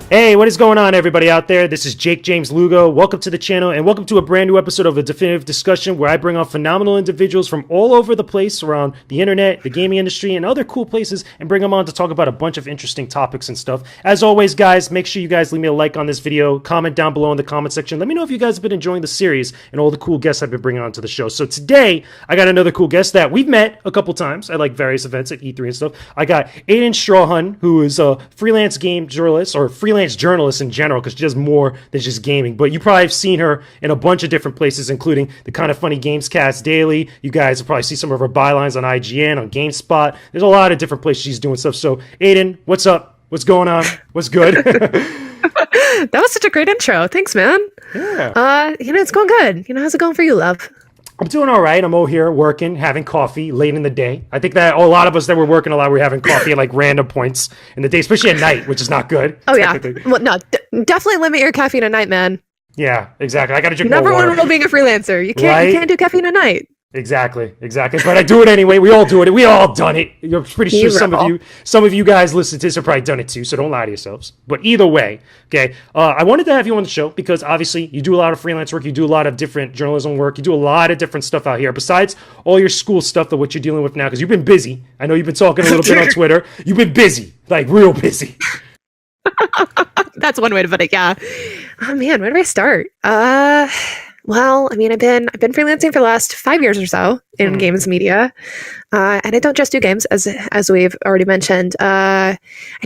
Hey, what is going on, everybody out there? This is Jakejames Lugo. Welcome to the channel, and welcome to a brand new episode of A Definitive Discussion, where I bring on phenomenal individuals from all over the place around the internet, the gaming industry, and other cool places, and bring them on to talk about a bunch of interesting topics and stuff. As always, guys, make sure you guys leave me a like on this video, comment down below in the comment section. Let me know if you guys have been enjoying the series and all the cool guests I've been bringing on to the show. So today, I got another cool guest that we've met a couple times at like various events at E3 and stuff. I got Aiden Strawhun, who is a freelance game journalist, or freelance journalist in general, because she does more than just gaming. But you probably have seen her in a bunch of different places, including the Kind of Funny Games Cast Daily. You guys will probably see some of her bylines on IGN, on GameSpot. There's a lot of different places she's doing stuff. So, Aiden, what's up? What's going on? What's good? That was such a great intro. Thanks, man. Yeah. It's going good. How's it going for you, love? I'm doing all right. I'm over here working, having coffee late in the day. I think that a lot of us that were working a lot were having coffee at like random points in the day, especially at night, which is not good. Oh, yeah. Well, no, definitely limit your caffeine at night, man. Yeah, exactly. I got to drink Number more water. one rule being a freelancer. You can't do caffeine at night. Exactly. But I do it anyway. We all do it. We all done it. You're pretty sure some of you guys listen to this have probably done it too, so don't lie to yourselves. But either way, okay, I wanted to have you on the show because obviously you do a lot of freelance work, you do a lot of different journalism work, you do a lot of different stuff out here besides all your school stuff that what you're dealing with now, because you've been busy. I know you've been talking a little bit on Twitter. You've been busy, like real busy. That's one way to put it. Yeah. Oh man, where do I start? Well, I've been freelancing for the last 5 years or so in games media, and I don't just do games, as we've already mentioned. I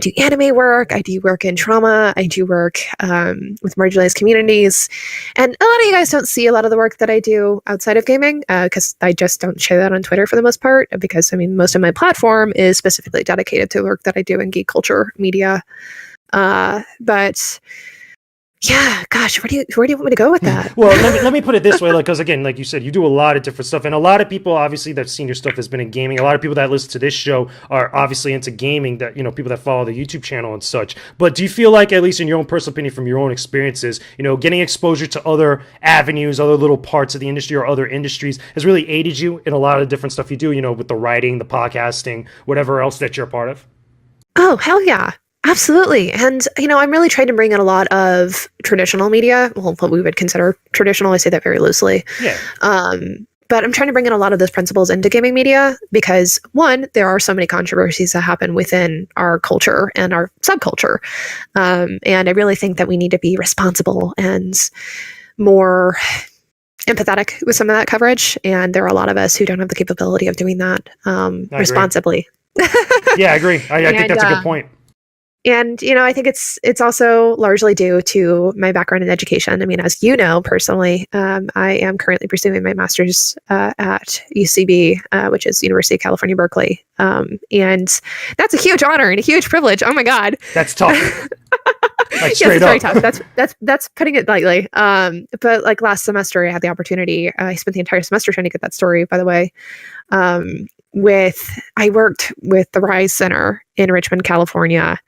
do anime work, I do work in trauma, I do work with marginalized communities, and a lot of you guys don't see a lot of the work that I do outside of gaming, because I just don't share that on Twitter for the most part, because most of my platform is specifically dedicated to work that I do in geek culture media, but... Yeah, gosh, where do you want me to go with that? Well, let me put it this way, because again, like you said, you do a lot of different stuff, and a lot of people obviously that've seen your stuff has been in gaming. A lot of people that listen to this show are obviously into gaming. That people that follow the YouTube channel and such. But do you feel like, at least in your own personal opinion, from your own experiences, getting exposure to other avenues, other little parts of the industry or other industries has really aided you in a lot of different stuff you do? With the writing, the podcasting, whatever else that you're a part of. Oh, hell yeah. Absolutely. And, I'm really trying to bring in a lot of traditional media. Well, what we would consider traditional. I say that very loosely. Yeah. But I'm trying to bring in a lot of those principles into gaming media because, one, there are so many controversies that happen within our culture and our subculture. And I really think that we need to be responsible and more empathetic with some of that coverage. And there are a lot of us who don't have the capability of doing that responsibly. Yeah, I agree. I think that's a good point. And, I think it's also largely due to my background in education. As you know, personally, I am currently pursuing my master's at UCB, which is University of California, Berkeley. And that's a huge honor and a huge privilege. Oh, my God. That's tough. Like yes, it's very tough. That's putting it lightly. But like last semester, I had the opportunity. I spent the entire semester trying to get that story, by the way. I worked with the Rise Center in Richmond, California,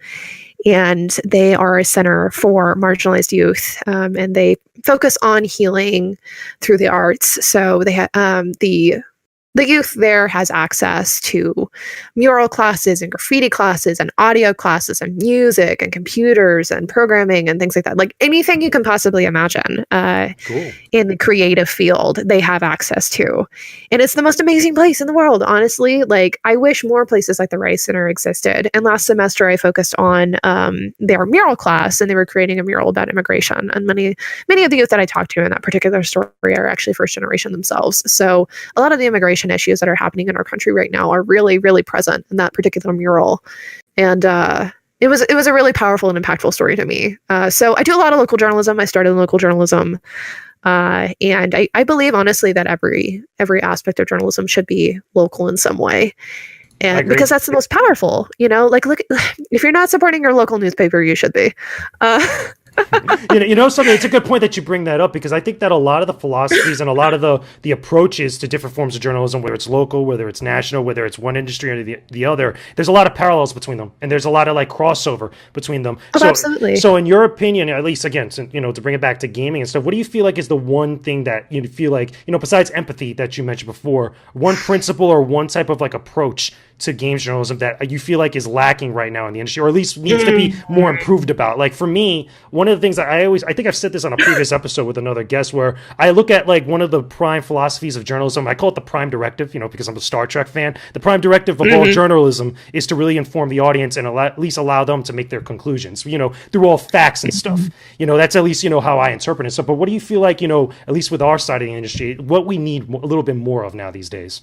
and they are a center for marginalized youth, and they focus on healing through the arts. So they have the youth there has access to mural classes and graffiti classes and audio classes and music and computers and programming and things like that. Like anything you can possibly imagine Cool. in the creative field, they have access to. And it's the most amazing place in the world, honestly. Like, I wish more places like the Rice Center existed. And last semester, I focused on their mural class, and they were creating a mural about immigration. And many of the youth that I talked to in that particular story are actually first generation themselves. So a lot of the immigration issues that are happening in our country right now are really, really present in that particular mural. And it was a really powerful and impactful story to me. So I do a lot of local journalism. I started in local journalism. And I believe, honestly, that every aspect of journalism should be local in some way. And because that's the most powerful, like, look, if you're not supporting your local newspaper, you should be. Something, it's a good point that you bring that up, because I think that a lot of the philosophies and a lot of the approaches to different forms of journalism, whether it's local, whether it's national, whether it's one industry or the other, there's a lot of parallels between them, and there's a lot of like crossover between them. Oh, absolutely. So in your opinion, at least again, to bring it back to gaming and stuff, what do you feel like is the one thing that you feel like, besides empathy that you mentioned before, one principle or one type of like approach to games journalism that you feel like is lacking right now in the industry, or at least needs to be more improved about? Like for me, one of the things that I think I've said this on a previous episode with another guest, where I look at like one of the prime philosophies of journalism. I call it the prime directive, because I'm a Star Trek fan. The prime directive of all journalism is to really inform the audience and at least allow them to make their conclusions, through all facts and stuff. That's at least, how I interpret it. So, but what do you feel like, at least with our side of the industry, what we need a little bit more of now these days?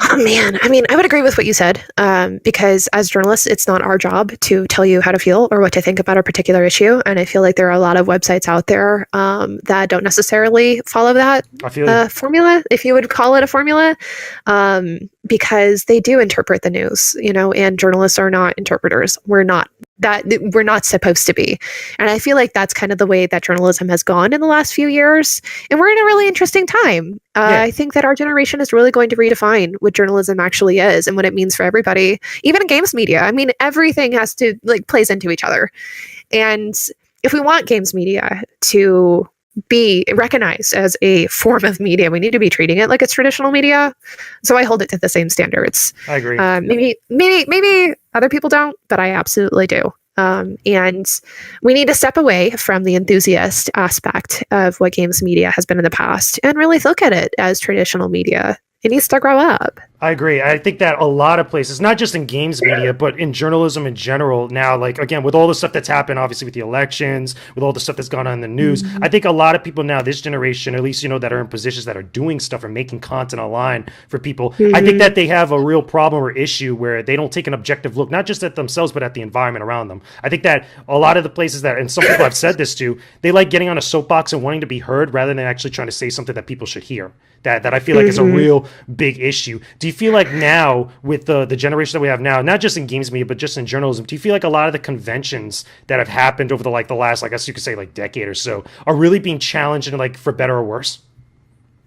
Oh man, I mean, I would agree with what you said, because as journalists, it's not our job to tell you how to feel or what to think about a particular issue. And I feel like there are a lot of websites out there that don't necessarily follow that formula, if you would call it a formula, because they do interpret the news, and journalists are not interpreters. We're not supposed to be. And I feel like that's kind of the way that journalism has gone in the last few years. And we're in a really interesting time. I think that our generation is really going to redefine what journalism actually is and what it means for everybody, even in games media. I mean, everything has to plays into each other. And if we want games media to be recognized as a form of media, we need to be treating it like it's traditional media. So I hold it to the same standards. I agree. Maybe other people don't, but I absolutely do. And we need to step away from the enthusiast aspect of what games media has been in the past and really look at it as traditional media. It needs to grow up. I agree. I think that a lot of places, not just in games media, but in journalism in general now, again, with all the stuff that's happened, obviously with the elections, with all the stuff that's gone on in the news, I think a lot of people now, this generation, at least, that are in positions that are doing stuff or making content online for people, I think that they have a real problem or issue where they don't take an objective look, not just at themselves, but at the environment around them. I think that a lot of the places that, and some people have said this too, they like getting on a soapbox and wanting to be heard rather than actually trying to say something that people should hear. That I feel like is a real big issue. Do you feel like now, with the generation that we have now, not just in games media, but just in journalism, do you feel like a lot of the conventions that have happened over the last, I guess you could say, decade or so, are really being challenged and for better or worse?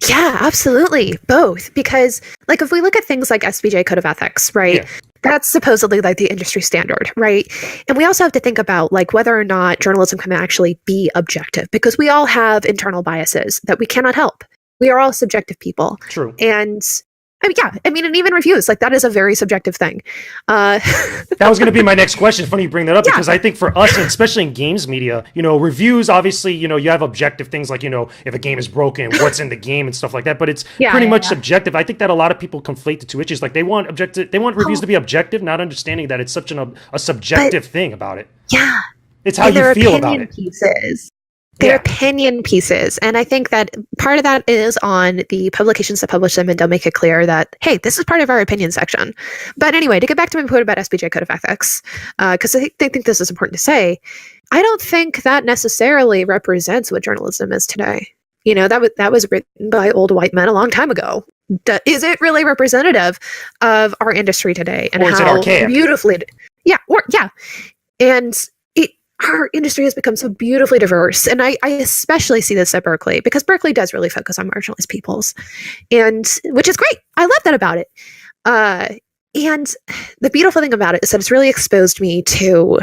Yeah, absolutely. Both. Because if we look at things like SBJ Code of Ethics, right? Yeah. That's supposedly the industry standard, right? And we also have to think about whether or not journalism can actually be objective, because we all have internal biases that we cannot help. We are all subjective people. True. And and even reviews, that is a very subjective thing. That was going to be my next question. Funny you bring that up, because I think for us, especially in games media, reviews, obviously, you have objective things if a game is broken, what's in the game and stuff like that, but it's pretty much subjective. I think that a lot of people conflate the two issues. They want reviews to be objective, not understanding that it's such a subjective thing about it. Yeah. It's how you feel about it. They're opinion pieces. And I think that part of that is on the publications that publish them and don't make it clear that, hey, this is part of our opinion section. But anyway, to get back to my point about SBJ Code of Ethics, because I think this is important to say, I don't think that necessarily represents what journalism is today. That was written by old white men a long time ago. Is it really representative of our industry today? And or is it archaic? Beautifully... And our industry has become so beautifully diverse. And I especially see this at Berkeley, because Berkeley does really focus on marginalized peoples, and which is great. I love that about it. And the beautiful thing about it is that it's really exposed me to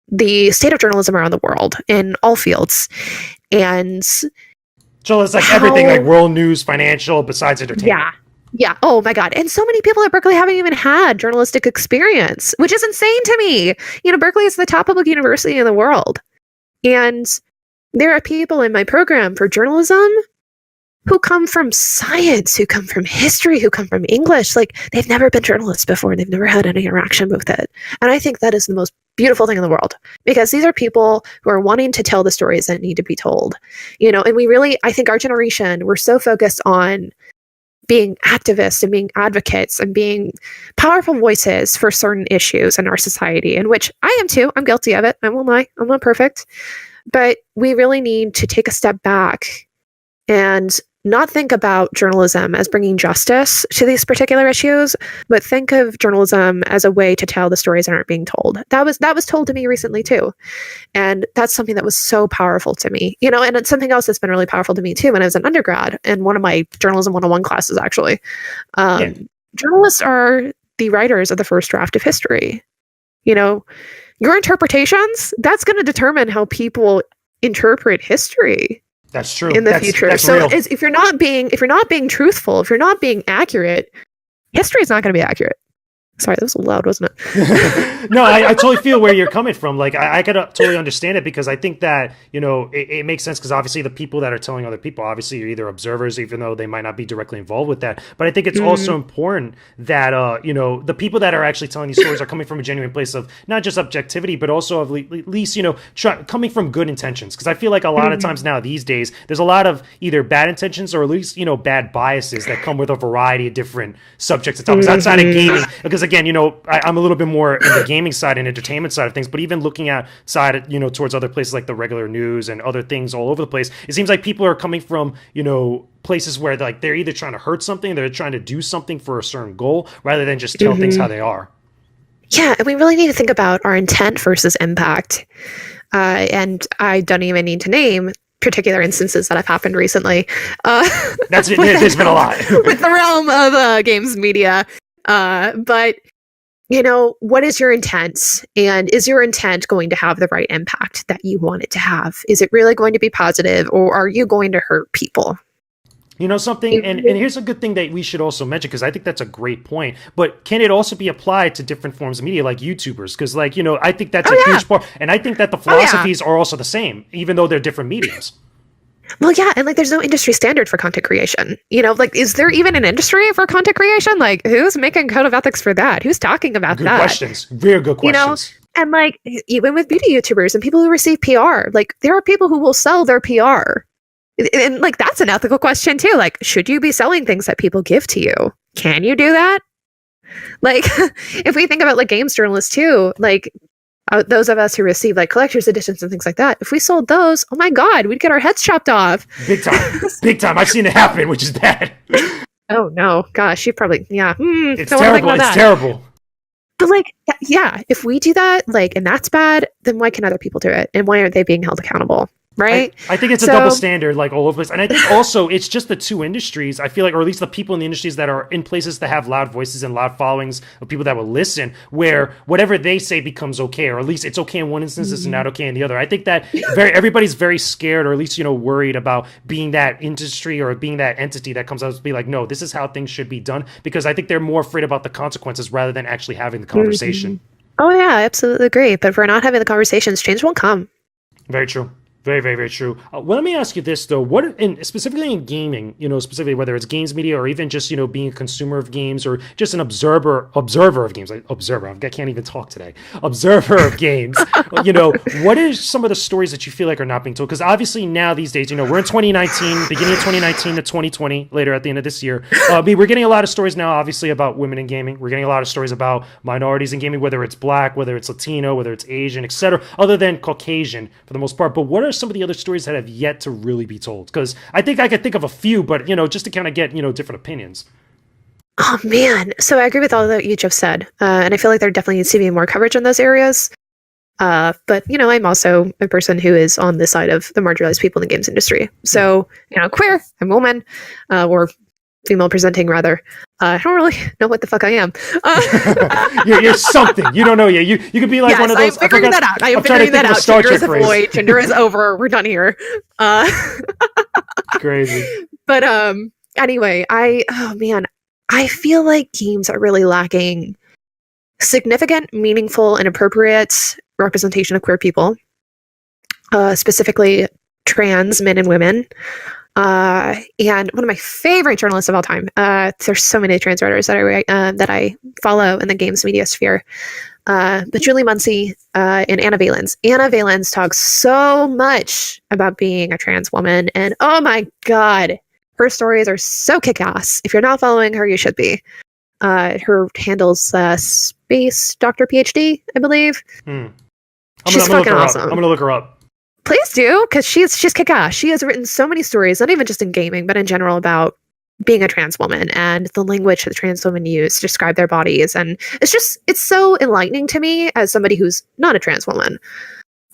the state of journalism around the world in all fields. And so it's everything, world news, financial, besides entertainment. Yeah. Oh my God. And so many people at Berkeley haven't even had journalistic experience, which is insane to me. Berkeley is the top public university in the world. And there are people in my program for journalism who come from science, who come from history, who come from English. They've never been journalists before. They've never had any interaction with it. And I think that is the most beautiful thing in the world, because these are people who are wanting to tell the stories that need to be told. And we really, I think our generation, we're so focused on being activists and being advocates and being powerful voices for certain issues in our society, in which I am too. I'm guilty of it. I won't lie. I'm not perfect. But we really need to take a step back and not think about journalism as bringing justice to these particular issues, but think of journalism as a way to tell the stories that aren't being told. That was told to me recently too. And that's something that was so powerful to me, and it's something else that's been really powerful to me too. When I was an undergrad in one of my journalism 101 classes, actually, journalists are the writers of the first draft of history. Your interpretations, that's going to determine how people interpret history. That's true. In the future. That's so real. if you're not being truthful, if you're not being accurate, history is not going to be accurate. Sorry, that was loud, wasn't it? No, I totally feel where you're coming from. Like, I could totally understand it because I think that, it makes sense because obviously the people that are telling other people obviously are either observers, even though they might not be directly involved with that. But I think it's also important that, the people that are actually telling these stories are coming from a genuine place of not just objectivity, but also of at least, coming from good intentions. Because I feel like a lot of times now these days, there's a lot of either bad intentions or at least, bad biases that come with a variety of different subjects and topics outside of gaming. Because again, I'm a little bit more in the gaming side and entertainment side of things, but even looking outside, towards other places like the regular news and other things all over the place, it seems like people are coming from, places where like they're either trying to hurt something, they're trying to do something for a certain goal, rather than just tell things how they are. Yeah, and we really need to think about our intent versus impact. And I don't even need to name particular instances that have happened recently. There's been a lot. With the realm of games media. But, what is your intent? And is your intent going to have the right impact that you want it to have? Is it really going to be positive, or are you going to hurt people? Something, and here's a good thing that we should also mention, because I think that's a great point, but can it also be applied to different forms of media like YouTubers? Because I think that's a huge part, and I think that the philosophies are also the same, even though they're different mediums. Well, yeah, and there's no industry standard for content creation. Is there even an industry for content creation? Who's making code of ethics for that? Who's talking about that? Good questions. Very good questions. And even with beauty YouTubers and people who receive PR, there are people who will sell their PR. And that's an ethical question too. Should you be selling things that people give to you? Can you do that? If we think about games journalists too, those of us who receive collector's editions and things like that, if we sold those, oh my God, we'd get our heads chopped off. Big time. Big time. I've seen it happen, which is bad. Oh no, gosh, you probably, yeah. It's terrible. It's terrible. But yeah, if we do that, and that's bad, then why can other people do it? And why aren't they being held accountable? Right? I think it's a double standard, all over the place. And I think also it's just the two industries, I feel or at least the people in the industries that are in places that have loud voices and loud followings of people that will listen, where whatever they say becomes okay, or at least it's okay in one instance, it's not okay in the other. I think that everybody's very scared, or at least, worried about being that industry or being that entity that comes out to be no, this is how things should be done, because I think they're more afraid about the consequences rather than actually having the conversation. Oh yeah, I absolutely agree. But if we're not having the conversations, change won't come. Very true. Very, very, very true. Well, let me ask you this, though. Specifically in gaming, specifically whether it's games media or even just, being a consumer of games or just an observer of games. I can't even talk today. Observer of games. What is some of the stories that you feel are not being told? Because obviously now these days, we're in 2019, beginning of 2019 to 2020, later at the end of this year. We're getting a lot of stories now, obviously, about women in gaming. We're getting a lot of stories about minorities in gaming, whether it's Black, whether it's Latino, whether it's Asian, etc., other than Caucasian for the most part. But what are some of the other stories that have yet to really be told? Because I think I could think of a few, but just to kind of get different opinions. Oh man, so I agree with all that you just said, and I feel there definitely needs to be more coverage in those areas. But I'm also a person who is on the side of the marginalized people in the games industry. So queer, I'm a woman, or female presenting rather. I don't really know what the fuck I am. You're something. You don't know yet. You could be one of those. I'm figuring that out. I am figuring that out. Gender is a void. Gender is over. We're done here. Crazy. But anyway, I feel games are really lacking significant, meaningful, and appropriate representation of queer people, specifically trans men and women. And one of my favorite journalists of all time, there's so many trans writers that I follow in the games media sphere, but Julie Muncy and Anna Valens. Anna Valens talks so much about being a trans woman, and oh my God, her stories are so kick-ass. If you're not following her, you should be. Her handle's Space Doctor PhD, I believe. She's fucking awesome. I'm gonna look her up. Please do, because she's kick-ass. She has written so many stories, not even just in gaming, but in general about being a trans woman and the language that trans women use to describe their bodies. And it's so enlightening to me as somebody who's not a trans woman.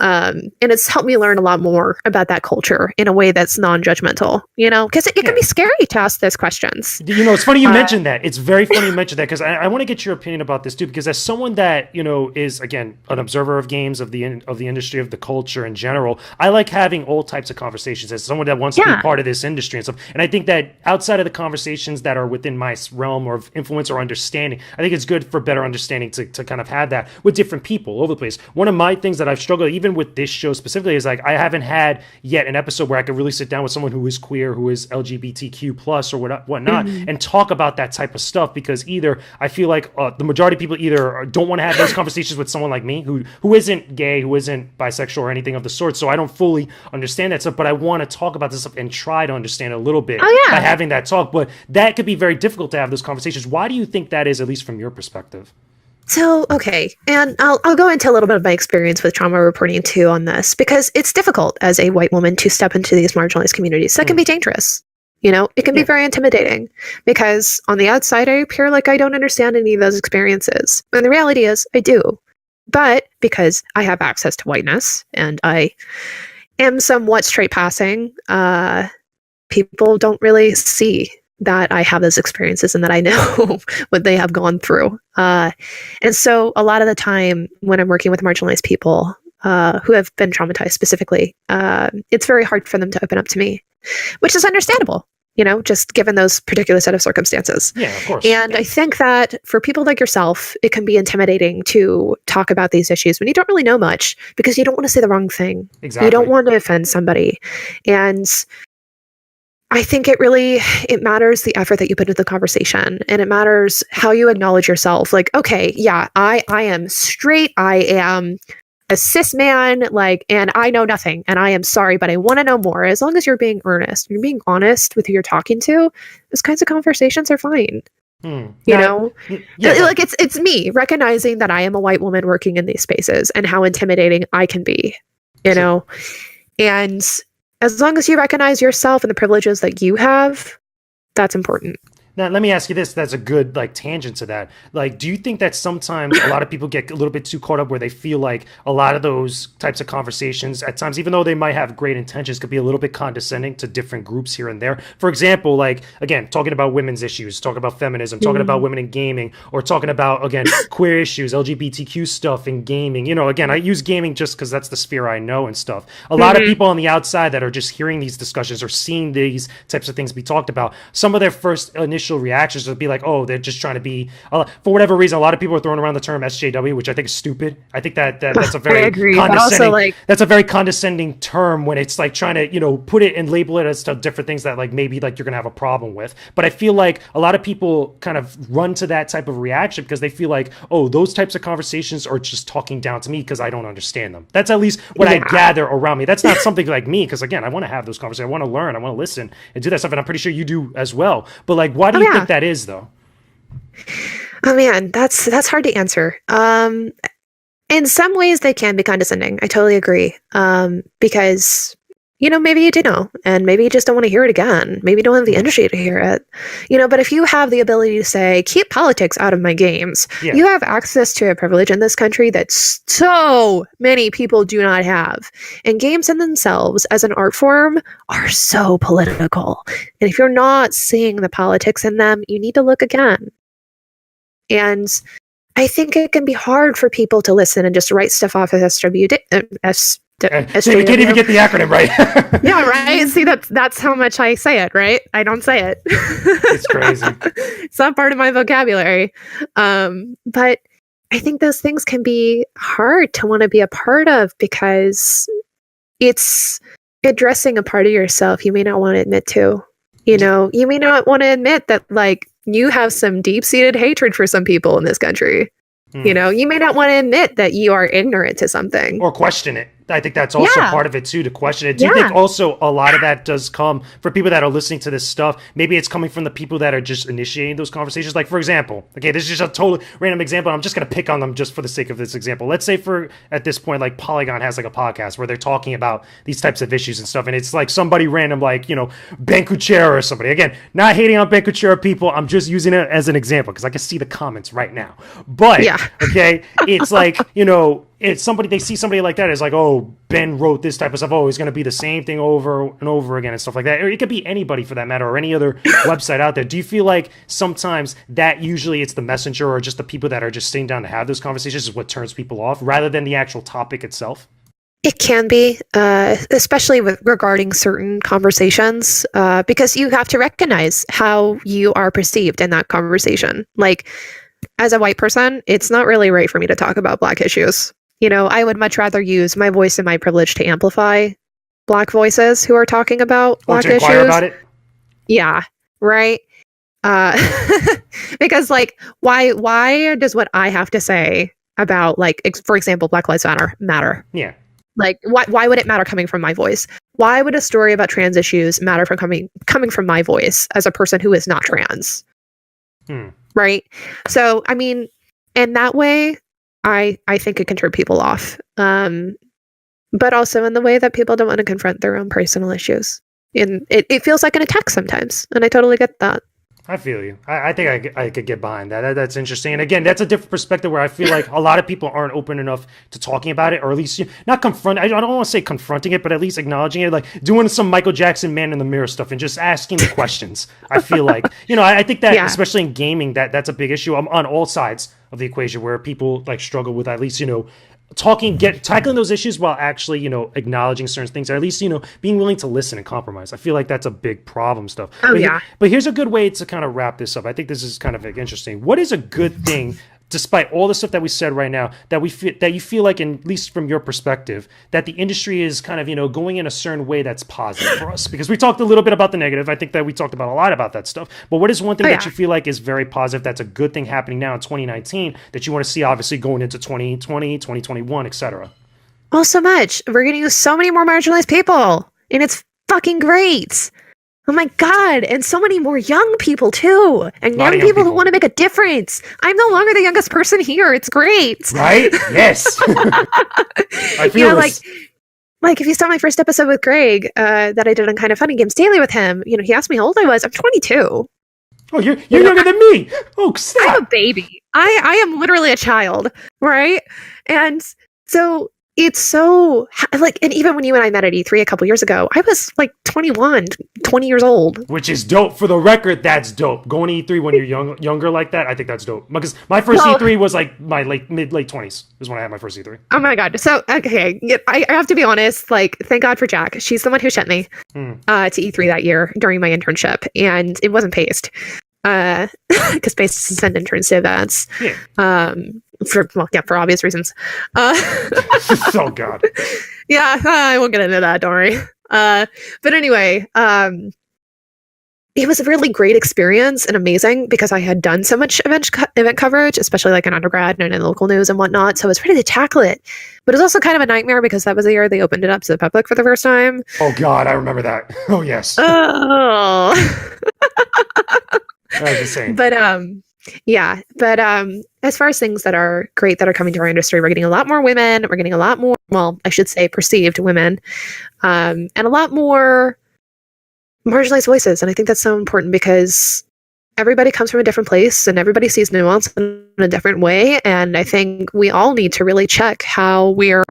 And it's helped me learn a lot more about that culture in a way that's non-judgmental, you know, because it can be scary to ask those questions. You know, it's funny you mentioned that. It's very funny you mentioned that, because I want to get your opinion about this too, because as someone that, you know, is, again, an observer of games, of the industry, of the culture in general, I like having all types of conversations as someone that wants to be part of this industry and stuff. And I think that outside of the conversations that are within my realm of influence or understanding, I think it's good for better understanding to kind of have that with different people all over the place. One of my things that I've struggled, even with this show specifically, is like I haven't had yet an episode where I could really sit down with someone who is queer, who is LGBTQ plus or whatnot, and talk about that type of stuff, because either I feel like the majority of people either don't want to have those conversations with someone like me who isn't gay, who isn't bisexual or anything of the sort, so I don't fully understand that stuff, but I want to talk about this stuff and try to understand a little bit by having that talk. But that could be very difficult to have those conversations. Why do you think that is, at least from your perspective? So, okay, and I'll go into a little bit of my experience with trauma reporting too on this, because it's difficult as a white woman to step into these marginalized communities. That can be dangerous. You know, it can be very intimidating, because on the outside, I appear like I don't understand any of those experiences. And the reality is I do. But because I have access to whiteness and I am somewhat straight passing, people don't really see that I have those experiences and that I know what they have gone through. And so a lot of the time when I'm working with marginalized people who have been traumatized specifically, it's very hard for them to open up to me, which is understandable, you know, just given those particular set of circumstances. Yeah, of course. And I think that for people like yourself, it can be intimidating to talk about these issues when you don't really know much, because you don't want to say the wrong thing. Exactly. You don't want to offend somebody. And I think it matters the effort that you put into the conversation, and it matters how you acknowledge yourself. Like, okay, yeah, I am straight. I am a cis man, like, and I know nothing, and I am sorry, but I want to know more. As long as you're being earnest, you're being honest with who you're talking to, those kinds of conversations are fine. You know, like it's me recognizing that I am a white woman working in these spaces and how intimidating I can be, you know, and as long as you recognize yourself and the privileges that you have, that's important. Now, let me ask you this. That's a good tangent to that. Like, do you think that sometimes a lot of people get a little bit too caught up where they feel like a lot of those types of conversations at times, even though they might have great intentions, could be a little bit condescending to different groups here and there? For example, like, again, talking about women's issues, talking about feminism, talking about women in gaming, or talking about, again, queer issues, LGBTQ stuff in gaming. You know, again, I use gaming just because that's the sphere I know and stuff. A lot of people on the outside that are just hearing these discussions or seeing these types of things be talked about, some of their first initial reactions would be like, oh, they're just trying to be, for whatever reason, a lot of people are throwing around the term SJW, which I think is stupid. I think that's a very condescending, that's a very condescending term when it's like trying to, you know, put it and label it as different things that like maybe like you're gonna have a problem with. But I feel like a lot of people kind of run to that type of reaction because they feel like, oh, those types of conversations are just talking down to me because I don't understand them. That's at least what I gather around me. That's not something like me, because again, I want to have those conversations. I want to learn. I want to listen and do that stuff. And I'm pretty sure you do as well. But like, why do you think that is, though? Oh man, that's hard to answer. In some ways they can be condescending. I totally agree. Because, you know, maybe you did know, and maybe you just don't want to hear it again. Maybe you don't have the energy to hear it. You know, but if you have the ability to say, keep politics out of my games, you have access to a privilege in this country that so many people do not have. And games in themselves as an art form are so political. And if you're not seeing the politics in them, you need to look again. And I think it can be hard for people to listen and just write stuff off as SWD. So we can't even get the acronym right. Yeah, right. See, that's how much I say it, right? I don't say it. It's crazy. It's not part of my vocabulary. But I think those things can be hard to want to be a part of because it's addressing a part of yourself you may not want to admit to. You know, you may not want to admit that, like, you have some deep-seated hatred for some people in this country. You know, you may not want to admit that you are ignorant to something. Or question it. I think that's also part of it too, to question it. Do you think also a lot of that does come for people that are listening to this stuff? Maybe it's coming from the people that are just initiating those conversations. Like, for example, okay, this is just a totally random example. I'm just going to pick on them just for the sake of this example. Let's say at this point, like Polygon has like a podcast where they're talking about these types of issues and stuff. And it's like somebody random, like, you know, Benkuchera or somebody. Again, not hating on Benkuchera people. I'm just using it as an example because I can see the comments right now. But, okay, it's like, you know, it's somebody, they see somebody like that as like, oh, Ben wrote this type of stuff. Oh, it's going to be the same thing over and over again and stuff like that. Or it could be anybody for that matter, or any other website out there. Do you feel like sometimes that usually it's the messenger or just the people that are just sitting down to have those conversations is what turns people off rather than the actual topic itself? It can be, especially regarding certain conversations, because you have to recognize how you are perceived in that conversation. Like, as a white person, it's not really right for me to talk about Black issues. You know, I would much rather use my voice and my privilege to amplify Black voices who are talking about Black issues. Inquire about it? Yeah, right. Because, like, why does what I have to say about, like, for example, Black Lives Matter? Yeah. Like, why would it matter coming from my voice? Why would a story about trans issues matter from coming from my voice as a person who is not trans? Right? So, I mean, in that way, I think it can turn people off. But also in the way that people don't want to confront their own personal issues. And it feels like an attack sometimes. And I totally get that. I feel you. I think I could get behind that. That's interesting. And again, that's a different perspective where I feel like a lot of people aren't open enough to talking about it, or at least not confront. I don't want to say confronting it, but at least acknowledging it, like doing some Michael Jackson man in the mirror stuff and just asking the questions. I feel like, I think that especially in gaming, that's a big issue. I'm on all sides of the equation where people like struggle with at least, tackling those issues while actually, acknowledging certain things, or at least, being willing to listen and compromise. I feel like that's a big problem stuff. But here's a good way to kind of wrap this up. I think this is kind of interesting. What is a good thing, despite all the stuff that we said right now, that you feel like, at least from your perspective, that the industry is kind of, going in a certain way that's positive for us? Because we talked a little bit about the negative. I think that we talked about a lot about that stuff. But what is one thing that you feel like is very positive, that's a good thing happening now in 2019 that you want to see, obviously, going into 2020, 2021, etc.? Well, so much. We're going to use so many more marginalized people. And it's fucking great. Oh my God. And so many more young people too. And young people who want to make a difference. I'm no longer the youngest person here. It's great. Right? Yes. I feel like if you saw my first episode with Greg, that I did on Kind of Funny Games Daily with him, he asked me how old I was. I'm 22. Oh, you're younger than me. Oh, snap. I'm a baby. I am literally a child. Right? And so it's so, like, and even when you and I met at E3 a couple years ago, I was like 21, 20 years old. Which is dope. For the record, that's dope. Going to E3 when you're younger like that, I think that's dope. Because my first E3 was like my late 20s is when I had my first E3. Oh my God. So, okay, I have to be honest, like, thank God for Jack. She's the one who sent me to E3 that year during my internship, and it wasn't Paste. Because Paste doesn't send interns to events. Yeah. For obvious reasons. Oh God. Yeah, I won't get into that. Don't worry. But anyway, it was a really great experience and amazing because I had done so much event coverage, especially like in undergrad and in local news and whatnot. So I was ready to tackle it. But it was also kind of a nightmare because that was the year they opened it up to the public for the first time. Oh God, I remember that. Oh yes. Oh. That was insane. But as far as things that are great that are coming to our industry, we're getting a lot more women. We're getting a lot more, well, I should say perceived women, and a lot more marginalized voices. And I think that's so important because everybody comes from a different place and everybody sees nuance in a different way. And I think we all need to really check how we're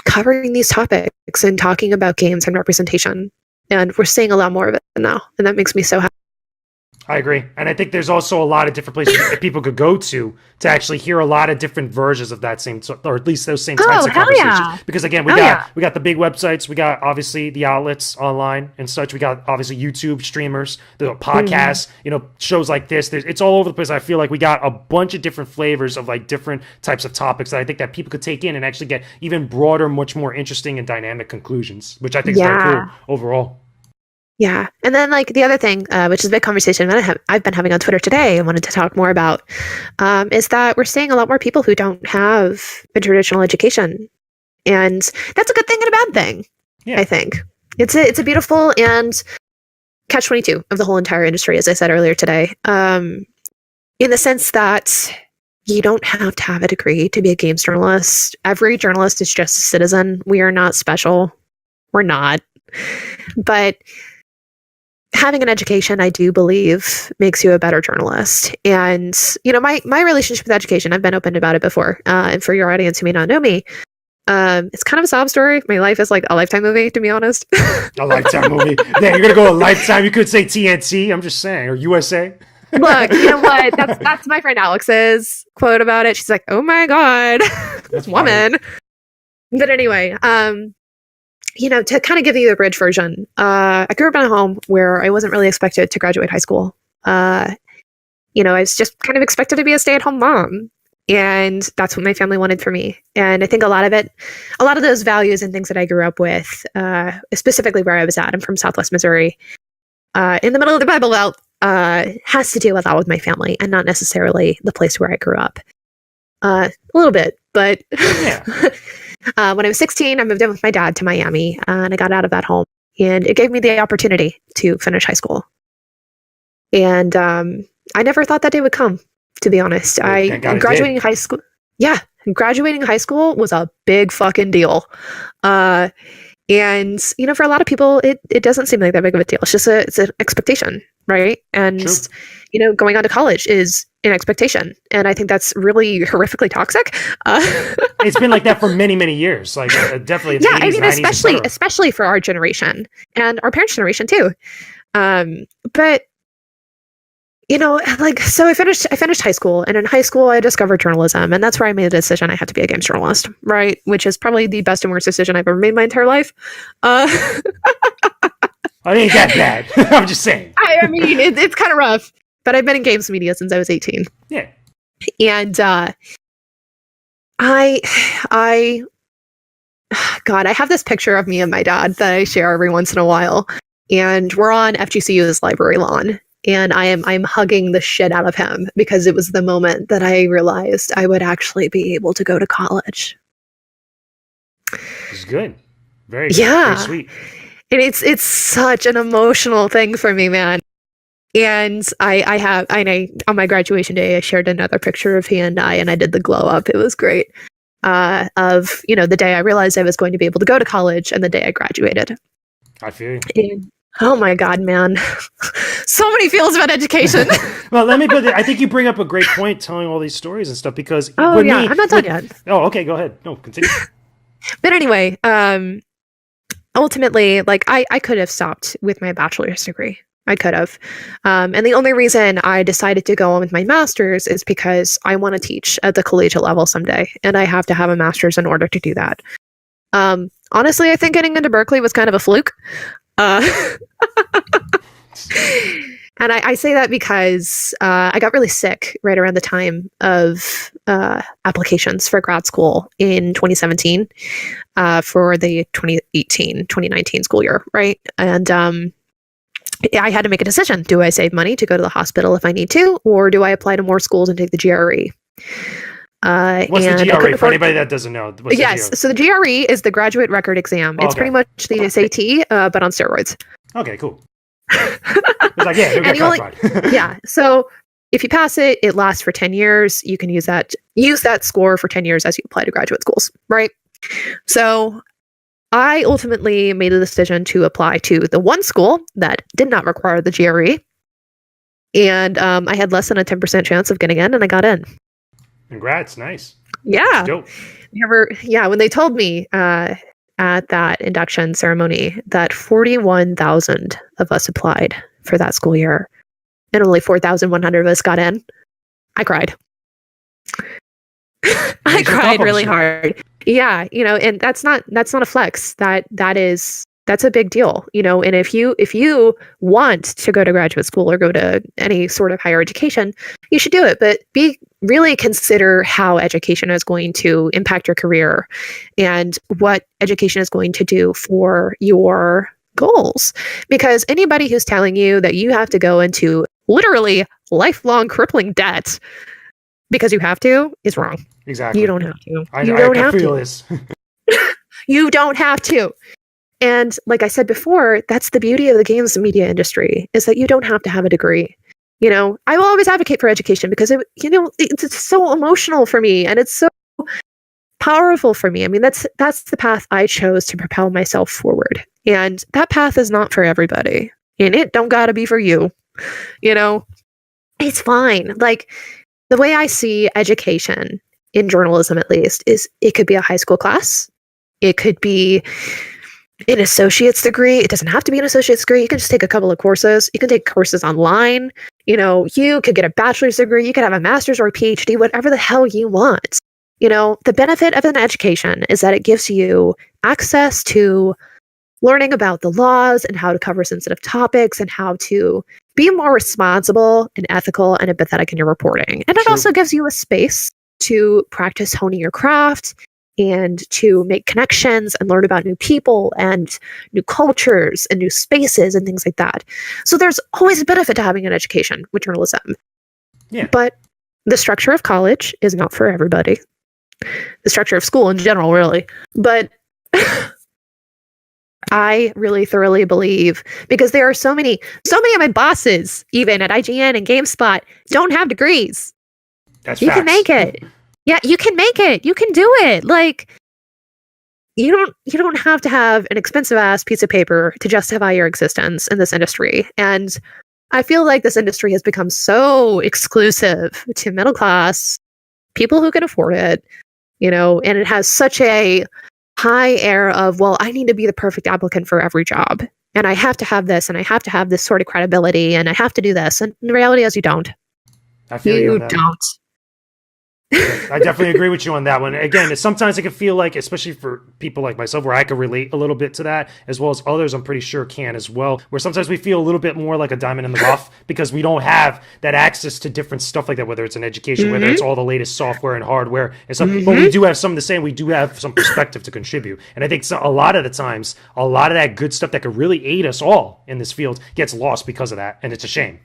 covering these topics and talking about games and representation. And we're seeing a lot more of it now. And that makes me so happy. I agree. And I think there's also a lot of different places that people could go to actually hear a lot of different versions of that same, or at least those same types of conversations. Yeah. Because again, we got the big websites, we got obviously the outlets online and such. We got obviously YouTube streamers, the podcasts, shows like this. It's all over the place. I feel like we got a bunch of different flavors of like different types of topics that I think that people could take in and actually get even broader, much more interesting and dynamic conclusions, which I think is very cool overall. Yeah. And then like the other thing, which is a big conversation that I've been having on Twitter today and wanted to talk more about, is that we're seeing a lot more people who don't have a traditional education. And that's a good thing and a bad thing, I think. It's a beautiful and catch-22 of the whole entire industry, as I said earlier today, in the sense that you don't have to have a degree to be a games journalist. Every journalist is just a citizen. We are not special. We're not. But having an education, I do believe, makes you a better journalist. And, my relationship with education, I've been open about it before. And for your audience who may not know me, It's kind of a sob story. My life is like a Lifetime movie, to be honest. A Lifetime movie. Yeah, you're gonna go a Lifetime. You could say TNT. I'm just saying, or USA. Look, you know what? That's my friend Alex's quote about it. She's like, "Oh my god, this woman." But anyway, to kind of give you the bridge version, I grew up in a home where I wasn't really expected to graduate high school. I was just kind of expected to be a stay-at-home mom. And that's what my family wanted for me. And I think a lot of those values and things that I grew up with, specifically where I was at, I'm from Southwest Missouri, in the middle of the Bible Belt, has to do with my family and not necessarily the place where I grew up. A little bit, but Yeah. When I was 16, I moved in with my dad to Miami, and I got out of that home. And it gave me the opportunity to finish high school. And I never thought that day would come, to be honest. Graduating high school. Yeah, graduating high school was a big fucking deal. And for a lot of people, it doesn't seem like that big of a deal. It's an expectation, right? And True. Going on to college is an expectation, and I think that's really horrifically toxic. It's been like that for many, many years. Like definitely. Yeah, 80s, 90s, especially for our generation and our parents' generation too. But so I finished high school, and in high school I discovered journalism, and that's where I made the decision I had to be a games journalist, right? Which is probably the best and worst decision I've ever made my entire life. I ain't that bad. I'm just saying. I mean, it's kind of rough, but I've been in games media since I was 18. Yeah. And I have this picture of me and my dad that I share every once in a while, and we're on FGCU's library lawn. And I'm hugging the shit out of him because it was the moment that I realized I would actually be able to go to college. It's good. Very good. Yeah. Very sweet. And it's such an emotional thing for me, man. And I on my graduation day, I shared another picture of he and I did the glow up. It was great. Of the day I realized I was going to be able to go to college and the day I graduated. I feel you. And, oh my God, man. So many feels about education. Well, let me put it. I think you bring up a great point telling all these stories and stuff because I'm not done yet. Oh, okay, go ahead. No, continue. But anyway, ultimately, like I could have stopped with my bachelor's degree. I could have. And the only reason I decided to go on with my master's is because I want to teach at the collegiate level someday, and I have to have a master's in order to do that. Honestly, I think getting into Berkeley was kind of a fluke. And I say that because I got really sick right around the time of applications for grad school in 2017 for the 2018-2019 school year, right? And I had to make a decision. Do I save money to go to the hospital if I need to, or do I apply to more schools and take the GRE? What's the GRE for anybody that doesn't know? Yes, so the GRE is the graduate record exam. It's pretty much the SAT, but on steroids. Okay, cool. It's like, yeah, yeah. So if you pass it, it lasts for 10 years. You can use that score for 10 years as you apply to graduate schools, right? So I ultimately made the decision to apply to the one school that did not require the GRE. And I had less than a 10% chance of getting in, and I got in. Congrats, nice. Yeah. Dope. When they told me at that induction ceremony that 41,000 of us applied for that school year and only 4,100 of us got in, I cried. I cried really hard. Yeah, and that's not a flex. That's a big deal, and if you want to go to graduate school or go to any sort of higher education, you should do it, but really consider how education is going to impact your career and what education is going to do for your goals. Because anybody who's telling you that you have to go into literally lifelong crippling debt because you have to is wrong. Exactly. You don't have to. I can feel this. You don't have to. And like I said before, that's the beauty of the games media industry, is that you don't have to have a degree. I will always advocate for education because it's so emotional for me and it's so powerful for me. I mean, that's the path I chose to propel myself forward. And that path is not for everybody. And it don't gotta be for you. It's fine. Like, the way I see education in journalism at least, is it could be a high school class. It could be an associate's degree. It doesn't have to be an associate's degree. You can just take a couple of courses. You can take courses online. You could get a bachelor's degree. You could have a master's or a PhD, whatever the hell you want. The benefit of an education is that it gives you access to learning about the laws and how to cover sensitive topics and how to be more responsible and ethical and empathetic in your reporting. And it also gives you a space to practice honing your craft and to make connections and learn about new people and new cultures and new spaces and things like that. So there's always a benefit to having an education with journalism. Yeah. But the structure of college is not for everybody. The structure of school in general, really. But I really thoroughly believe, because there are so many of my bosses, even at IGN and GameSpot, don't have degrees. That's you facts. Can make it. Yeah, you can make it. You can do it. Like, you don't have to have an expensive ass piece of paper to justify your existence in this industry. And I feel like this industry has become so exclusive to middle class people who can afford it, and it has such a high air of, well, I need to be the perfect applicant for every job. And I have to have this, and I have to have this sort of credibility, and I have to do this. And the reality is you don't. I feel you on that. Don't. I definitely agree with you on that one. Again, sometimes it can feel like, especially for people like myself, where I can relate a little bit to that, as well as others I'm pretty sure can as well, where sometimes we feel a little bit more like a diamond in the rough because we don't have that access to different stuff like that, whether it's an education, whether it's all the latest software and hardware and stuff. But we do have some of the same. We do have some perspective to contribute. And I think a lot of the times, a lot of that good stuff that could really aid us all in this field gets lost because of that. And it's a shame.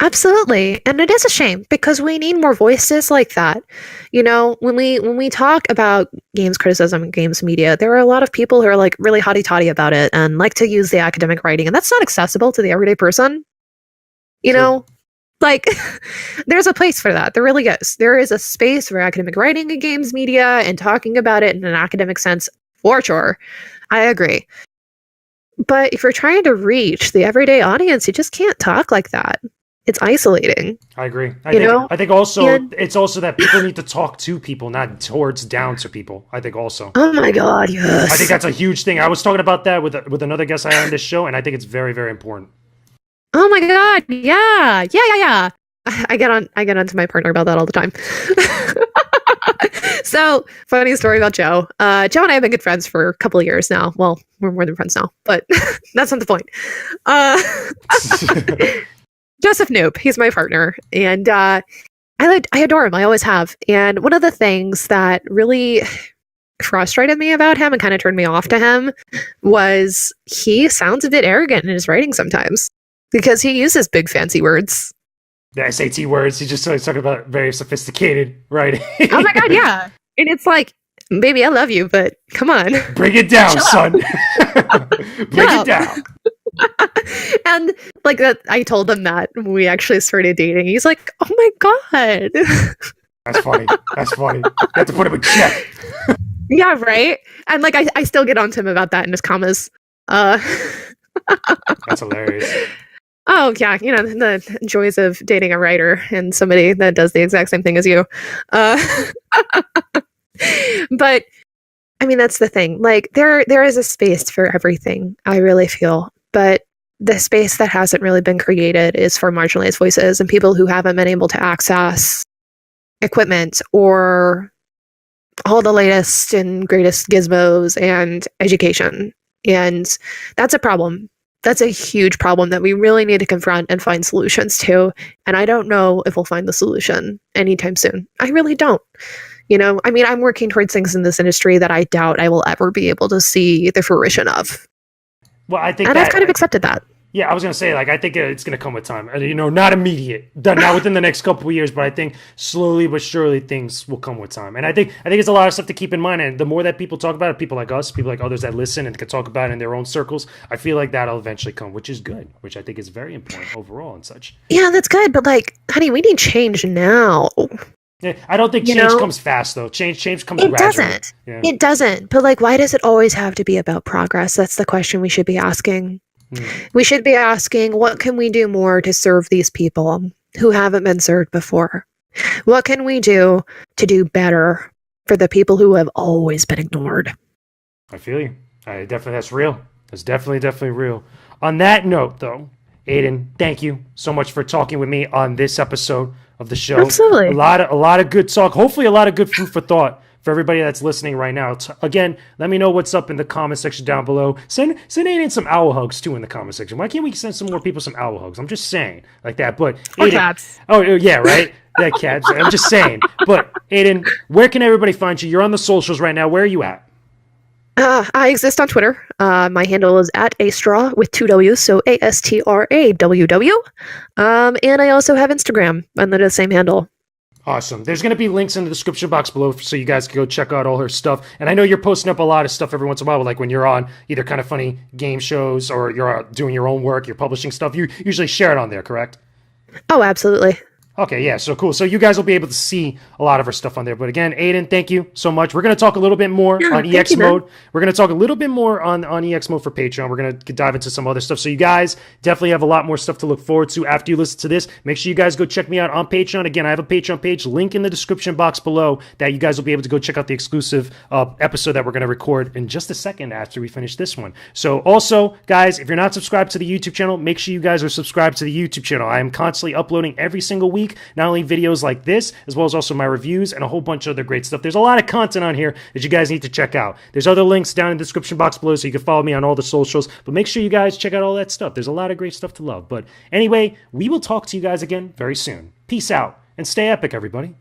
Absolutely. And it is a shame because we need more voices like that. When we talk about games criticism and games media, there are a lot of people who are like really hotty-toddy about it and like to use the academic writing, and that's not accessible to the everyday person. Like there's a place for that. There really is. There is a space for academic writing in games media and talking about it in an academic sense, for sure. I agree. But if you're trying to reach the everyday audience, you just can't talk like that. It's isolating. I agree. I think also it's also that people need to talk to people, not towards down to people. I think also. Oh my God, yes. I think that's a huge thing. I was talking about that with another guest I had on this show, and I think it's very, very important. Oh my God, yeah. I get onto my partner about that all the time. So, funny story about Joe. Joe and I have been good friends for a couple of years now. Well, we're more than friends now, but that's not the point. Joseph Noop, he's my partner, and I adore him. I always have. And one of the things that really frustrated me about him and kind of turned me off to him was he sounds a bit arrogant in his writing sometimes because he uses big fancy words. The SAT words. He's just talking about very sophisticated writing. Oh my God, yeah. And it's like, baby, I love you, but come on. Bring it down, son. Bring it down. And like that, I told him that when we actually started dating. He's like, "Oh my God." That's funny. You have to put him in check. Yeah, right. And like, I still get on to him about that in his commas. That's hilarious. Oh yeah, the joys of dating a writer and somebody that does the exact same thing as you. But I mean, that's the thing. Like, there is a space for everything. I really feel. But the space that hasn't really been created is for marginalized voices and people who haven't been able to access equipment or all the latest and greatest gizmos and education. And that's a problem. That's a huge problem that we really need to confront and find solutions to. And I don't know if we'll find the solution anytime soon. I really don't. I mean, I'm working towards things in this industry that I doubt I will ever be able to see the fruition of. Well, I think, and I've kind of accepted that. Yeah, I was gonna say, like, I think it's gonna come with time. Not immediate, not within the next couple of years, but I think slowly but surely things will come with time. And I think it's a lot of stuff to keep in mind. And the more that people talk about it, people like us, people like others that listen and can talk about it in their own circles, I feel like that'll eventually come, which is good, which I think is very important overall and such. Yeah, that's good. But like, honey, we need change now. Yeah, I don't think change comes fast, though. Change comes gradually. Doesn't. Yeah. It doesn't. But like, why does it always have to be about progress? That's the question we should be asking. We should be asking, what can we do more to serve these people who haven't been served before? What can we do to do better for the people who have always been ignored? I feel you. That's real. That's definitely real. On that note, though, Aiden, thank you so much for talking with me on this episode of the show. Absolutely. A lot of good talk. Hopefully, a lot of good food for thought for everybody that's listening right now. Again, let me know what's up in the comment section down below. Send Aiden some owl hugs too in the comment section. Why can't we send some more people some owl hugs? I'm just saying like that. But Or Aiden, cats. oh yeah, right. That cats. I'm just saying. But Aiden, where can everybody find you? You're on the socials right now. Where are you at? I exist on Twitter. My handle is at astraw with 2 W's, so ASTRAWW. And I also have Instagram under the same handle. Awesome. There's going to be links in the description box below so you guys can go check out all her stuff. And I know you're posting up a lot of stuff every once in a while, like when you're on either kind of funny game shows or you're doing your own work, you're publishing stuff. You usually share it on there, correct? Oh, absolutely. Okay, yeah, so cool. So you guys will be able to see a lot of our stuff on there. But again, Aiden, thank you so much. We're going to talk a little bit more on EX mode. We're going to talk a little bit more on EX mode for Patreon. We're going to dive into some other stuff. So you guys definitely have a lot more stuff to look forward to after you listen to this. Make sure you guys go check me out on Patreon. Again, I have a Patreon page, link in the description box below, that you guys will be able to go check out the exclusive episode that we're going to record in just a second after we finish this one. So also, guys, if you're not subscribed to the YouTube channel, make sure you guys are subscribed to the YouTube channel. I am constantly uploading every single week, not only videos like this, as well as also my reviews and a whole bunch of other great stuff. There's a lot of content on here that you guys need to check out. There's other links down in the description box below so you can follow me on all the socials, but make sure you guys check out all that stuff. There's a lot of great stuff to love. But anyway, we will talk to you guys again very soon. Peace out and stay epic, everybody.